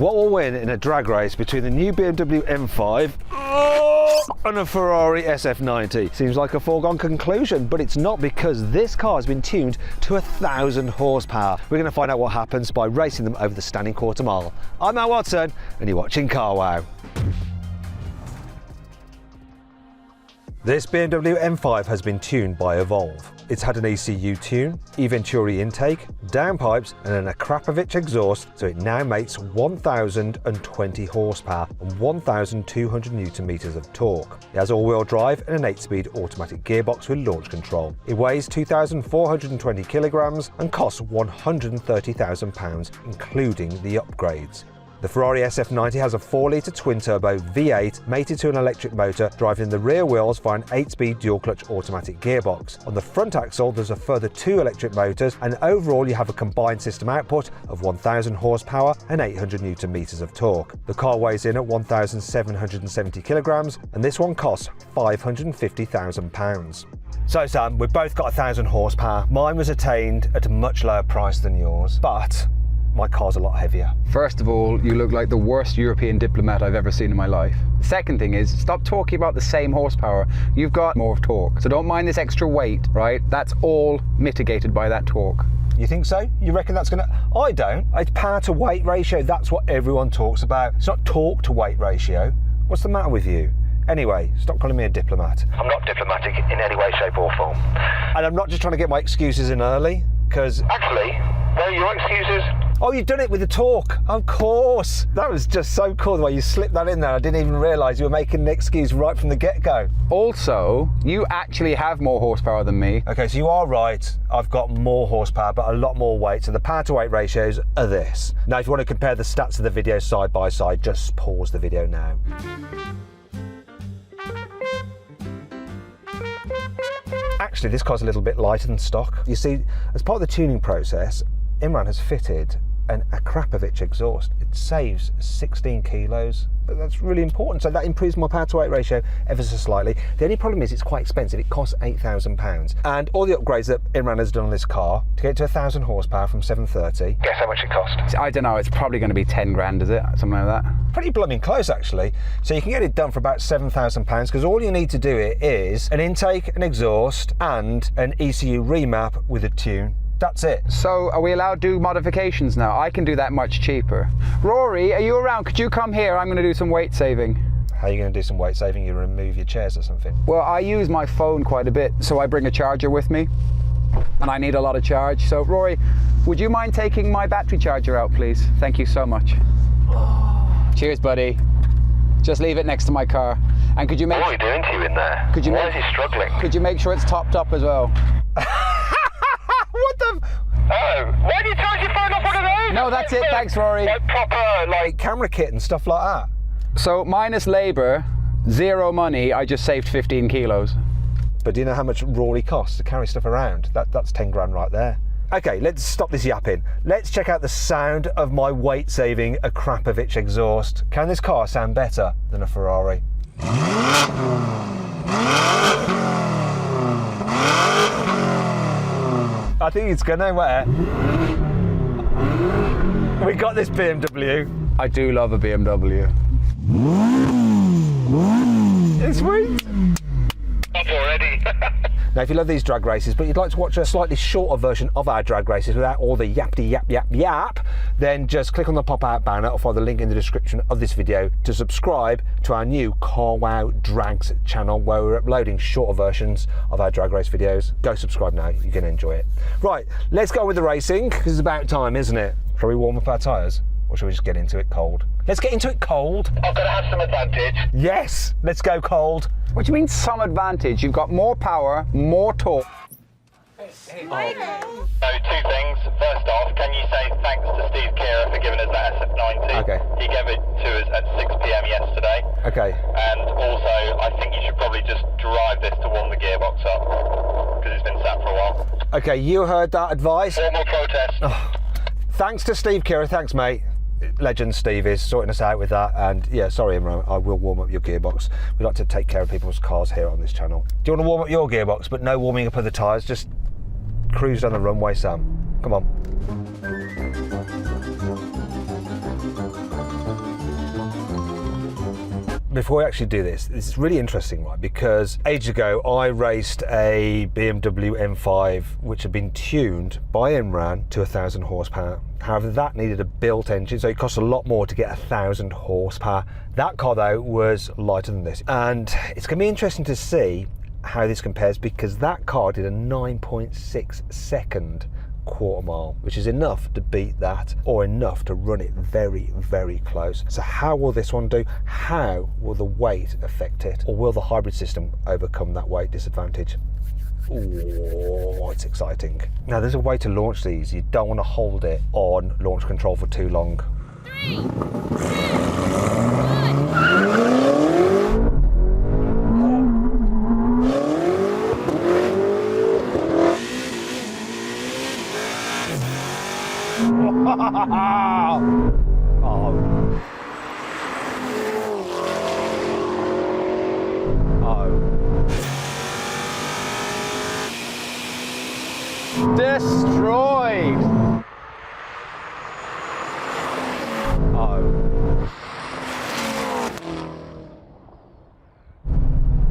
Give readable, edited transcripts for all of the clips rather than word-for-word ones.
What will win in a drag race between the new BMW M5 and a Ferrari SF90? Seems like a foregone conclusion, but it's not, because this car has been tuned to 1,000 horsepower. We're going to find out what happens by racing them over the standing quarter mile. I'm Matt Watson, and you're watching Car Wow. This BMW M5 has been tuned by Evolve. It's had an ECU tune, e-Venturi intake, downpipes and an Akrapovic exhaust, so it now makes 1,020 horsepower and 1,200 Newton meters of torque. It has all-wheel drive and an 8-speed automatic gearbox with launch control. It weighs 2,420 kilograms and costs £130,000, including the upgrades. The Ferrari SF90 has a 4-litre twin-turbo V8 mated to an electric motor, driving the rear wheels via an 8-speed dual-clutch automatic gearbox. On the front axle there's a further 2 electric motors, and overall you have a combined system output of 1,000 horsepower and 800 Newton meters of torque. The car weighs in at 1,770 kilograms, and this one costs £550,000. So Sam, we've both got 1,000 horsepower. Mine was attained at a much lower price than yours, but my car's a lot heavier. First of all, you look like the worst European diplomat I've ever seen in my life. The second thing is, stop talking about the same horsepower. You've got more torque. So don't mind this extra weight, right? That's all mitigated by that torque. You think so? You reckon that's gonna... I don't. It's power to weight ratio. That's what everyone talks about. It's not torque to weight ratio. What's the matter with you? Anyway, stop calling me a diplomat. I'm not diplomatic in any way, shape or form. And I'm not just trying to get my excuses in early, because... Actually, where are your excuses? Oh, you've done it with the torque. Of course. That was just so cool the way you slipped that in there. I didn't even realise you were making an excuse right from the get-go. Also, you actually have more horsepower than me. Okay, so you are right. I've got more horsepower, but a lot more weight. So the power to weight ratios are this. Now, if you want to compare the stats of the video side by side, just pause the video now. Actually, this car's a little bit lighter than stock. You see, as part of the tuning process, Imran has fitted an Akrapovic exhaust. It saves 16 kilos, but that's really important. So that improves my power to weight ratio ever so slightly. The only problem is it's quite expensive. It costs £8,000. And all the upgrades that Imran has done on this car to get to 1,000 horsepower from 730. Guess how much it cost? I don't know, it's probably going to be 10 grand, is it? Something like that. Pretty blooming close, actually. So you can get it done for about £7,000, because all you need to do it is an intake, an exhaust, and an ECU remap with a tune. That's it. So are we allowed to do modifications now? I can do that much cheaper. Rory, are you around? Could you come here? I'm going to do some weight saving. How are you going to do some weight saving? You remove your chairs or something? Well, I use my phone quite a bit, so I bring a charger with me, and I need a lot of charge. So Rory, would you mind taking my battery charger out, please? Thank you so much. Cheers, buddy. Just leave it next to my car. And could you make... What are we doing to you in there? Could you Why make... is he struggling? Could you make sure it's topped up as well? What the... Oh, why do you charge your phone off one of those? No, that's it. Thanks, Rory. Like proper, like camera kit and stuff like that. So minus labour, zero money, I just saved 15 kilos. But do you know how much Rory costs to carry stuff around? That's 10 grand right there. Okay, let's stop this yapping. Let's check out the sound of my weight-saving Akrapovic exhaust. Can this car sound better than a Ferrari? I think it's gonna, where? We got this BMW. I do love a BMW. It's sweet. Up already. Now, if you love these drag races, but you'd like to watch a slightly shorter version of our drag races without all the yap, then just click on the pop-out banner or follow the link in the description of this video to subscribe to our new Car Wow Drags channel, where we're uploading shorter versions of our drag race videos. Go subscribe now, you're going to enjoy it. Right, let's go with the racing, because it's about time, isn't it? Shall we warm up our tyres? Or shall we just get into it cold? Let's get into it cold. I've got to have some advantage. Yes, let's go cold. What do you mean some advantage? You've got more power, more torque. So 2 things. First off, can you say thanks to Steve Kira for giving us that SF90? Okay. He gave it to us at 6 PM yesterday. Okay. And also, I think you should probably just drive this to warm the gearbox up, because it's been sat for a while. Okay, you heard that advice. Formal protest. Oh, thanks to Steve Kira, thanks mate. Legend Steve is sorting us out with that, and yeah, sorry Imran, I will warm up your gearbox. We like to take care of people's cars here on this channel. Do you want to warm up your gearbox, but no warming up of the tyres? Just cruise down the runway, Sam. Come on. before we actually do this is really interesting, right? Because ages ago I raced a BMW M5 which had been tuned by Imran to 1,000 horsepower. However, that needed a built engine, so it cost a lot more to get 1,000 horsepower. That car though was lighter than this, and it's going to be interesting to see how this compares, because that car did a 9.6 second quarter mile, which is enough to beat that, or enough to run it very, very close. So how will this one do? How will the weight affect it? Or will the hybrid system overcome that weight disadvantage? Oh, it's exciting. Now there's a way to launch these. You don't want to hold it on launch control for too long. 3, 2, 1. Destroyed!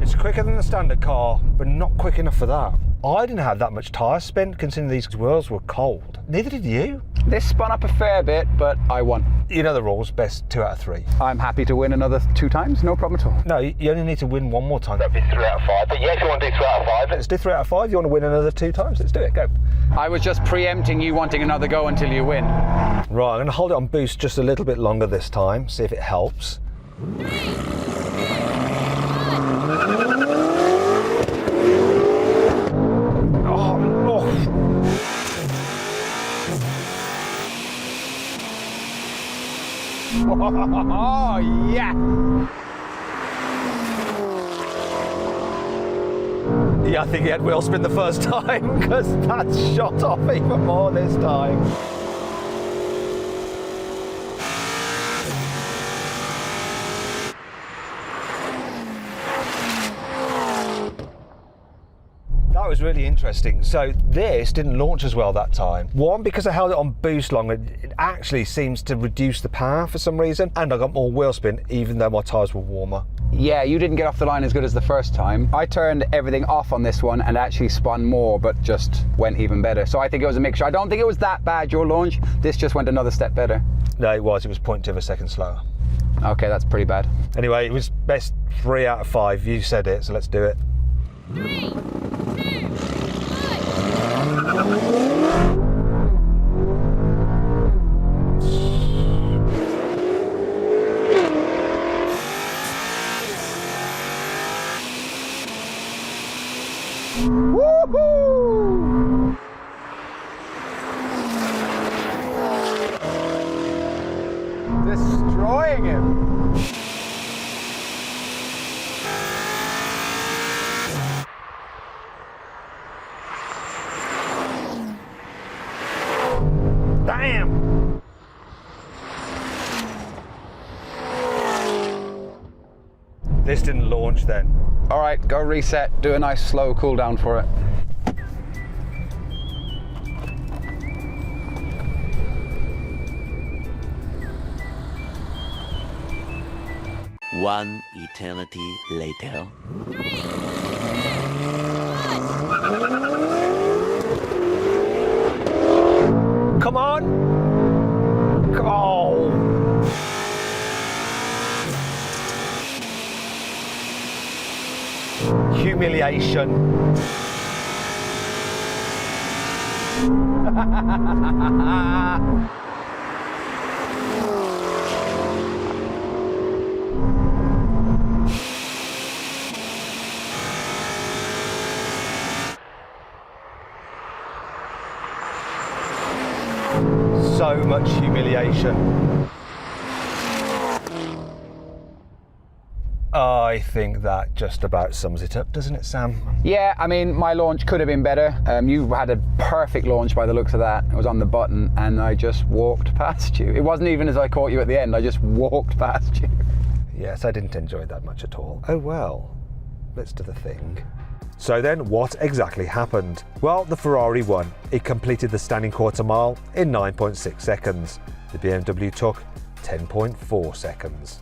It's quicker than the standard car, but not quick enough for that. I didn't have that much tyre spin considering these wheels were cold. Neither did you. This spun up a fair bit, but I won. You know the rules, best 2 out of 3. I'm happy to win another 2 times, no problem at all. No, you only need to win 1 more time. That'd be 3 out of 5. But yeah, if you want to do 3 out of 5, Let's do 3 out of 5. You want to win another 2 times? Let's do it, go. I was just preempting you wanting another go until you win. Right, I'm going to hold it on boost just a little bit longer this time, see if it helps. 3, 2, 1. Oh, yeah! Yeah, I think he had wheel spin the first time because that shot off even more this time. That was really interesting. So this didn't launch as well that time. One, because I held it on boost longer, it actually seems to reduce the power for some reason, and I got more wheel spin even though my tyres were warmer. Yeah, you didn't get off the line as good as the first time. I turned everything off on this one and actually spun more, but just went even better. So I think it was a mixture. I don't think it was that bad, your launch. This just went another step better. No, it was 0.2 of a second slower. Okay, that's pretty bad. Anyway, it was best 3 out of 5. You said it, so let's do it. 3, 2, 1. Woohoo! Destroying him. Damn! This didn't launch then. All right, go reset. Do a nice slow cool down for it. One eternity later. 3, 2, 1. Come on! Oh! Humiliation. So much humiliation. I think that just about sums it up, doesn't it, Sam? Yeah, I mean, my launch could have been better. You had a perfect launch by the looks of that. It was on the button and I just walked past you. It wasn't even as I caught you at the end, I just walked past you. Yes, I didn't enjoy that much at all. Oh well, let's do the thing. So then, what exactly happened? Well, the Ferrari won. It completed the standing quarter mile in 9.6 seconds. The BMW took 10.4 seconds.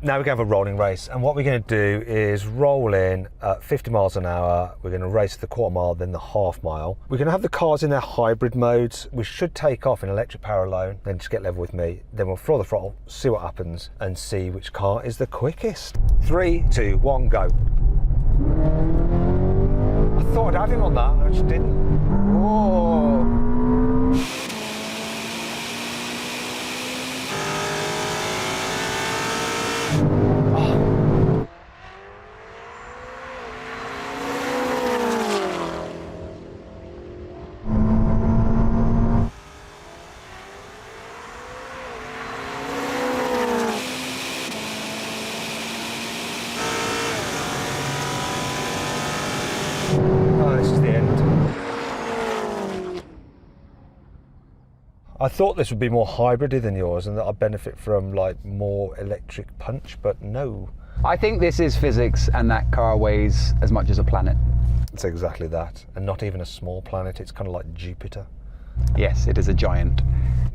Now we're going to have a rolling race, and what we're going to do is roll in at 50 miles an hour. We're going to race the quarter mile, then the half mile. We're going to have the cars in their hybrid modes. We should take off in electric power alone, then just get level with me. Then we'll throw the throttle, see what happens, and see which car is the quickest. 3, 2, 1, go. I thought I'd have him on that, I just didn't. Whoa. This is the end. I thought this would be more hybridy than yours and that I'd benefit from like more electric punch, but no. I think this is physics, and that car weighs as much as a planet. It's exactly that. And not even a small planet, it's kind of like Jupiter. Yes, it is a giant.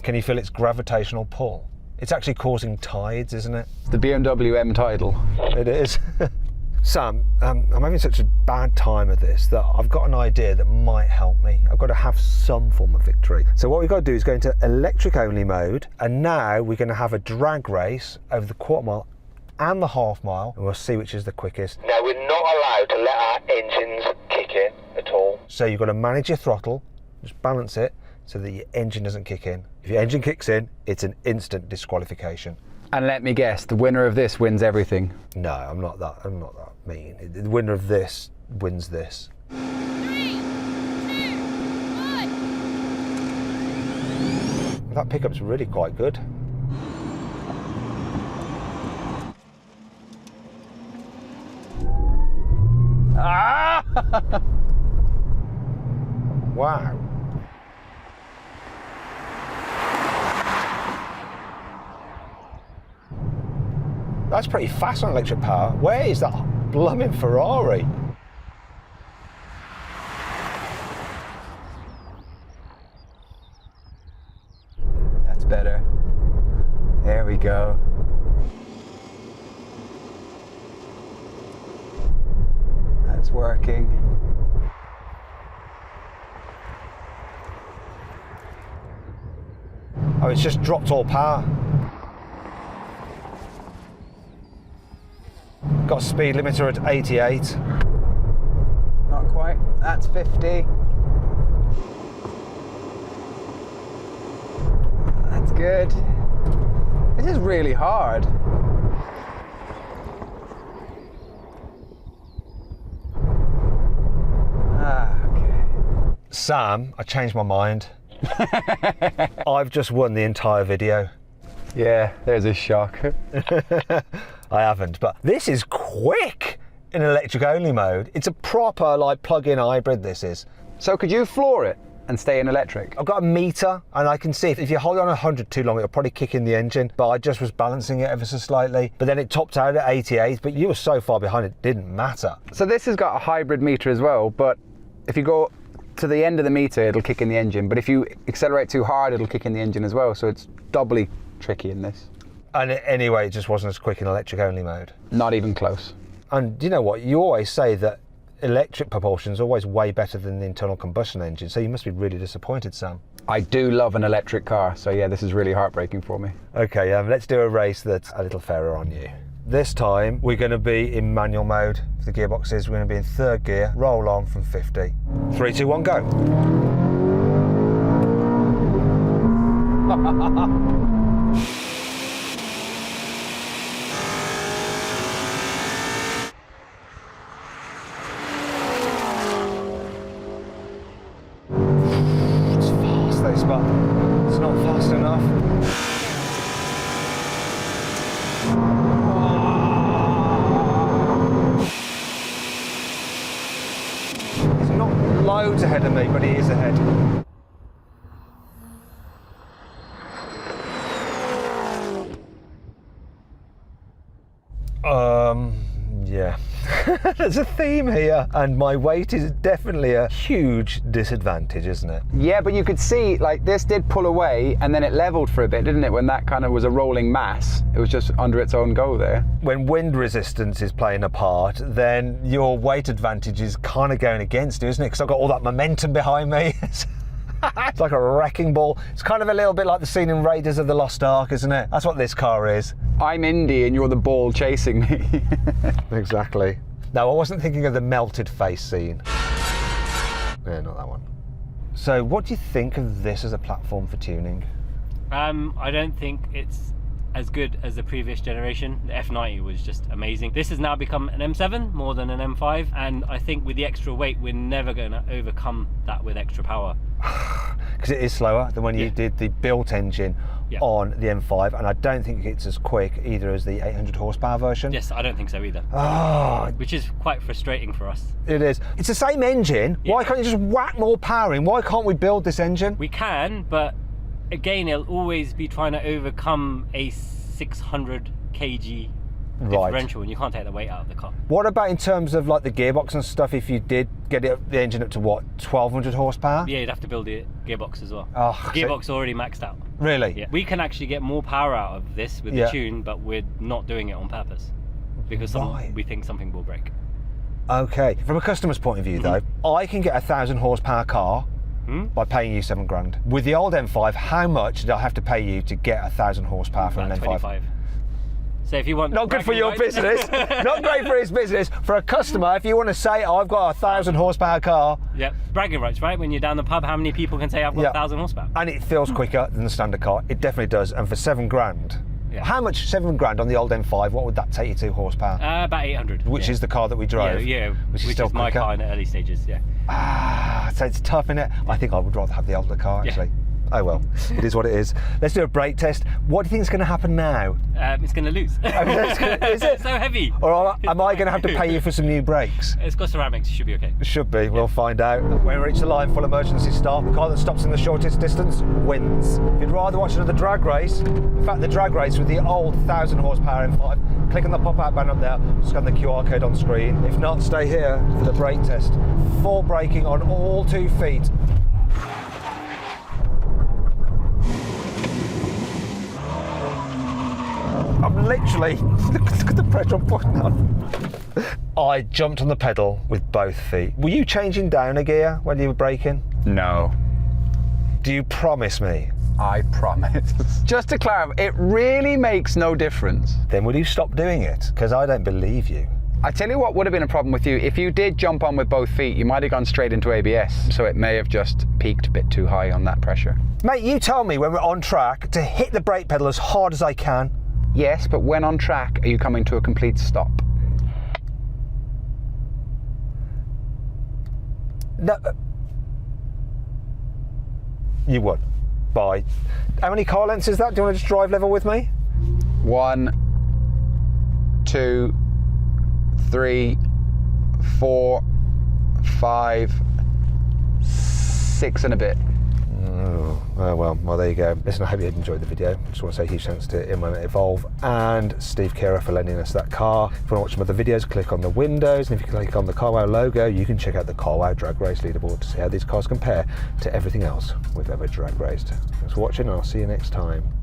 Can you feel its gravitational pull? It's actually causing tides, isn't it? The BMW M tidal. It is. Sam, I'm having such a bad time at this that I've got an idea that might help me. I've got to have some form of victory. So what we've got to do is go into electric only mode, and now we're going to have a drag race over the quarter mile and the half mile, and we'll see which is the quickest. Now we're not allowed to let our engines kick in at all. So you've got to manage your throttle, just balance it so that your engine doesn't kick in. If your engine kicks in, it's an instant disqualification. And let me guess, the winner of this wins everything. No, I'm not that mean. The winner of this wins this. 3, 2, 1. That pickup's really quite good. Ah! Wow. That's pretty fast on electric power. Where is that blooming Ferrari? That's better. There we go. That's working. Oh, it's just dropped all power. Got a speed limiter at 88. Not quite. That's 50. That's good. This is really hard. Okay. Sam, I changed my mind. I've just won the entire video. Yeah, there's a shock. I haven't, but this is quick in electric only mode. It's a proper like plug-in hybrid, this is. So could you floor it and stay in electric? I've got a meter and I can see if you hold on 100 too long, it'll probably kick in the engine, but I just was balancing it ever so slightly. But then it topped out at 88, but you were so far behind it didn't matter. So this has got a hybrid meter as well, but if you go to the end of the meter, it'll kick in the engine. But if you accelerate too hard, it'll kick in the engine as well. So it's doubly tricky in this. And anyway, it just wasn't as quick in electric only mode. Not even close. And you know what? You always say that electric propulsion is always way better than the internal combustion engine, so you must be really disappointed, Sam. I do love an electric car, so yeah, this is really heartbreaking for me. Okay, let's do a race that's a little fairer on you. This time, we're going to be in manual mode for the gearboxes. We're going to be in third gear, roll on from 50. 3, 2, 1, go. It's fast, this, but it's not fast enough. He's not loads ahead of me, but he is ahead. Yeah, there's a theme here, and my weight is definitely a huge disadvantage, isn't it? Yeah, but you could see, like, this did pull away and then it leveled for a bit, didn't it? When that kind of was a rolling mass, it was just under its own go there. When wind resistance is playing a part, then your weight advantage is kind of going against you, isn't it? Because I've got all that momentum behind me. It's like a wrecking ball. It's kind of a little bit like the scene in Raiders of the Lost Ark, isn't it? That's what this car is. I'm Indy and you're the ball chasing me. Exactly. No, I wasn't thinking of the melted face scene. Yeah, not that one. So what do you think of this as a platform for tuning? I don't think it's as good as the previous generation. The F90 was just amazing. This has now become an M7 more than an M5, and I think with the extra weight we're never going to overcome that with extra power. Because it is slower than when you did the built engine on the M5, and I don't think it's as quick either as the 800 horsepower version. Yes, I don't think so either. Which is quite frustrating for us. It is. It's the same engine. Why can't you just whack more power in? Why can't we build this engine? We can, but again, it'll always be trying to overcome a 600 kg differential, and you can't take the weight out of the car. What about in terms of like the gearbox and stuff? If you did get the engine up to what, 1200 horsepower? Yeah, you'd have to build the gearbox as well. Oh, the gearbox already maxed out. Really? Yeah. We can actually get more power out of this with the tune, but we're not doing it on purpose because we think something will break. Okay. From a customer's point of view, though, I can get a 1000 horsepower car by paying you £7,000. With the old M5, how much did I have to pay you to get 1000 horsepower from an M5? 25. So if you want, not good for your business. Not great for his business. For a customer, if you want to say, oh, I've got a 1000 horsepower car. Yeah, bragging rights, right? When you're down the pub, how many people can say I've got 1000 horsepower? And it feels quicker than the standard car. It definitely does. And for £7,000, how much £7,000 on the old M5? What would that take you to horsepower? About 800. Which is the car that we drove. Yeah, which is still my car in the early stages. Yeah. So it's tough, innit? I think I would rather have the older car actually. Oh well, it is what it is. Let's do a brake test. What do you think is going to happen now? It's going to lose. Is it? It's so heavy. Or am I going to have to pay you for some new brakes? It's got ceramics, it should be okay. It should be, we'll find out. When we reach the line, full emergency stop. The car that stops in the shortest distance wins. If you'd rather watch another drag race, in fact the drag race with the old 1000 horsepower M5, click on the pop-out button up there, scan the QR code on screen. If not, stay here for the brake test. Full braking on all 2 feet. I'm literally, look at the pressure I'm putting on. I jumped on the pedal with both feet. Were you changing down a gear when you were braking? No. Do you promise me? I promise. Just to clarify, it really makes no difference. Then will you stop doing it? Because I don't believe you. I tell you what would have been a problem with you. If you did jump on with both feet, you might have gone straight into ABS. So it may have just peaked a bit too high on that pressure. Mate, you tell me when we're on track to hit the brake pedal as hard as I can. Yes, but when on track, are you coming to a complete stop? No. You would. Bye. How many car lengths is that? Do you want to just drive level with me? 1, 2, 3, 4, 5, 6 and a bit. Oh well, there you go. Listen, I hope you enjoyed the video. I just want to say a huge thanks to Evolve and Steve Kira for lending us that car. If you want to watch some other videos, click on the windows, and if you click on the CarWow logo, you can check out the CarWow Drag Race leaderboard to see how these cars compare to everything else we've ever drag raced. Thanks for watching, and I'll see you next time.